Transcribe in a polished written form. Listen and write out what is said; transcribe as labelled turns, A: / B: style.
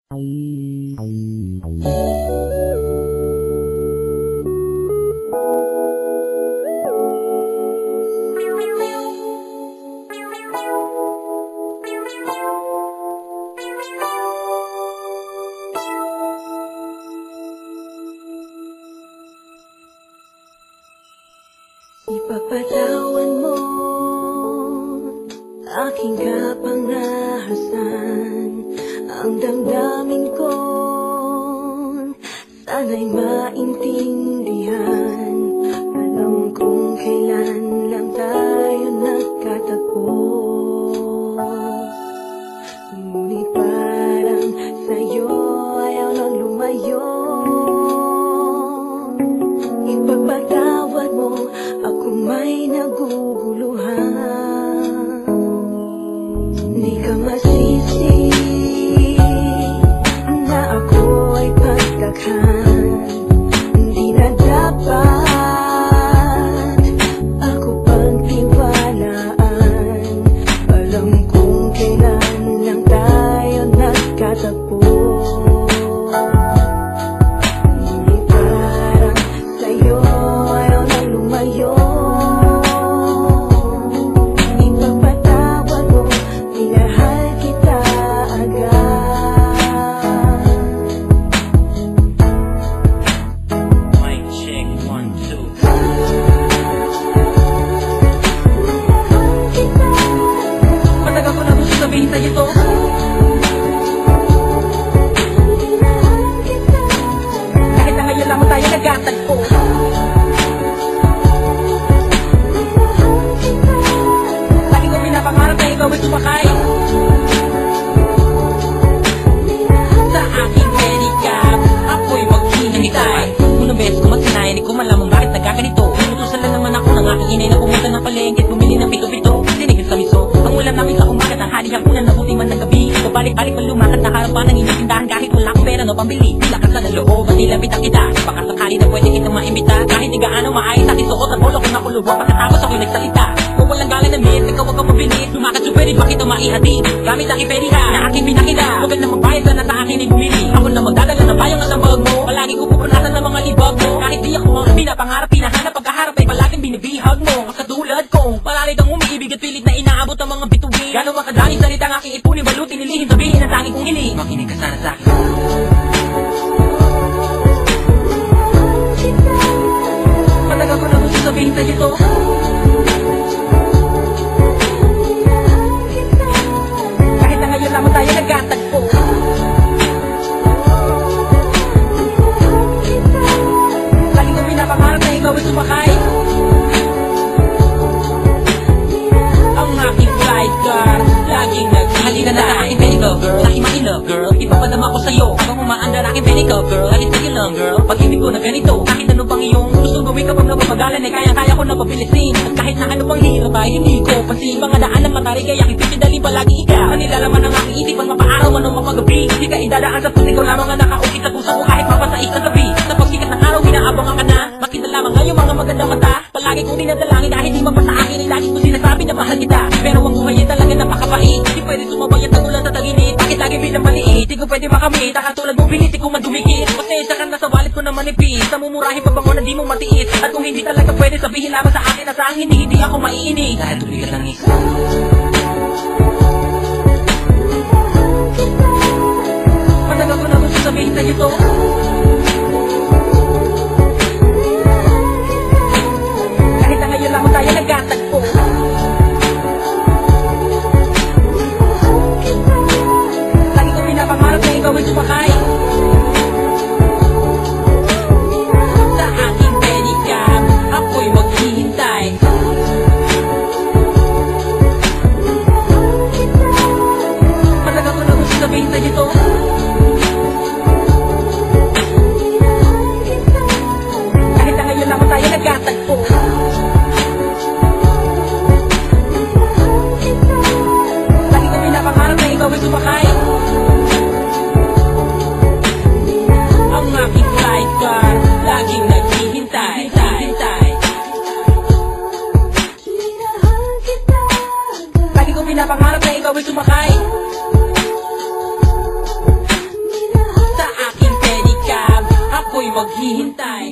A: Ipapatawan mo aking kapangahasan, ang damdamin ko sana'y maintindihan. Alam kong kailan lang tayo nagkatagpo, ngunit parang sa'yo ayaw nang lumayo. Ipagpatawad mo ako may naguguluhan. Di ka masisi na ako ay pagtakhan. Di na dapat ako pagtiwalaan. Alam kong kailan lang tayo nagkatagpo, ngunit parang sa'yo ayaw nang lumayo. Ipagpatawad mo, minahal kita agad.
B: Mic check 1, 2. Matagal ko na gusto sabihin sa'yo to. Kahit na ngayon lamang tayo nagkatagpo, lagi ko pinapangarap na ikaw ay sumakay sa aking pedicab. Ako'y maghihintay. Unang beses ko magsinayan, di ko malamang bakit nagkaganito. Inutusan lang naman ako ng aking inay na pumunta ng palengke at bumili ng pito-pito. Sinigil sa miso ang ulam namin sa umaga, tanghali, hapunan, nabuti man ng gabi. Pabalik-balik pa lumakad na harapan ng inyong tindahan kahit wala akong pera no pambili. Lakas na ng loob at nilapitan kita, baka sakali na pwede kitang maimbita. Kahit di gaano maayos at isuot ang polo kung nakulubot, pagkatapos ako'y nagsalita. Kung walang galang na miss, ikaw wag kang mabilis. Lumakad superi, bakit ang maihatid? Gamit ang iperiha na aking pinakita. Huwag na magbayad sana sa akin ay bumili. Ako na magdadala ng bayang at ang bag mo. Palagi ko pupunasan ng mga libag mo. Kahit di ako ang pinapangarap, pinahanap, pagkaharap ay palaging binibihag mo. Katulad kong malalit ang umiibig at pilit na inaabot ang mga bituin. Gano'ng makadami salita ang aking ipunin, balutin, nilihim, sabihin ang tanging kong hiling. Makinig ka sana sa akin. Matagal ko na gusto sabihin sa'yo to. Kahit na ngayon lamang tayo nagkatagpo, lagi ko pinapangarap na ikaw ay sumakay ang aking flight car. Laging halika na sa aking medical girl, lagi makilove girl. Ipapadama ko sa'yo habang umaandar aking medical girl. Lagi sa'yo lang girl, pag-ibig ko na ganito. Kahit ano pang iyong gusto gawin kapag napapagalan ay kaya-kaya ko na papilisin. At kahit na ano pang hirap ay hindi ko pansin. Mga daan ng matari kaya aking pipidalin palagi ikaw. Manilalaman ang aking isipan, mapaaraw man o mapagabi. Di ka idadaan sa puso, ikaw lamang ang nakaukit sa puso ko kahit mapasait sa gabi. Sa pagsikat ng araw, inaabangan ka na. Makita lamang ngayong mga magandang mata. Palagi kong dinadalangin dahil di mapasa akin ay lagi ko sinasabi na mahal kita. Pero ang buhay ay talaga napakapait. Di pwede sumabay at tagulan sa taginit. Bakit lagi bilang maliit? Di ko pwede makamit. Katulad mo pilit, di ko madumikit. Pasensya ka na sa wallet ko na manipis. Sa mumurahin pa bango na di mo matiis. At kung hindi talaga pwede, sabihin lamang sa akin na sa ang hindi ako maiinig. Dahil tuloy ka lang isa. Matagal ko na gusto sabihin sa'yo to. Kahit na ngayon lamang tayo nagkatagpo, lagi ko pinapangarap na ikaw ay sumakay sa aking pedicab. Ako'y maghihintay. maghihintay.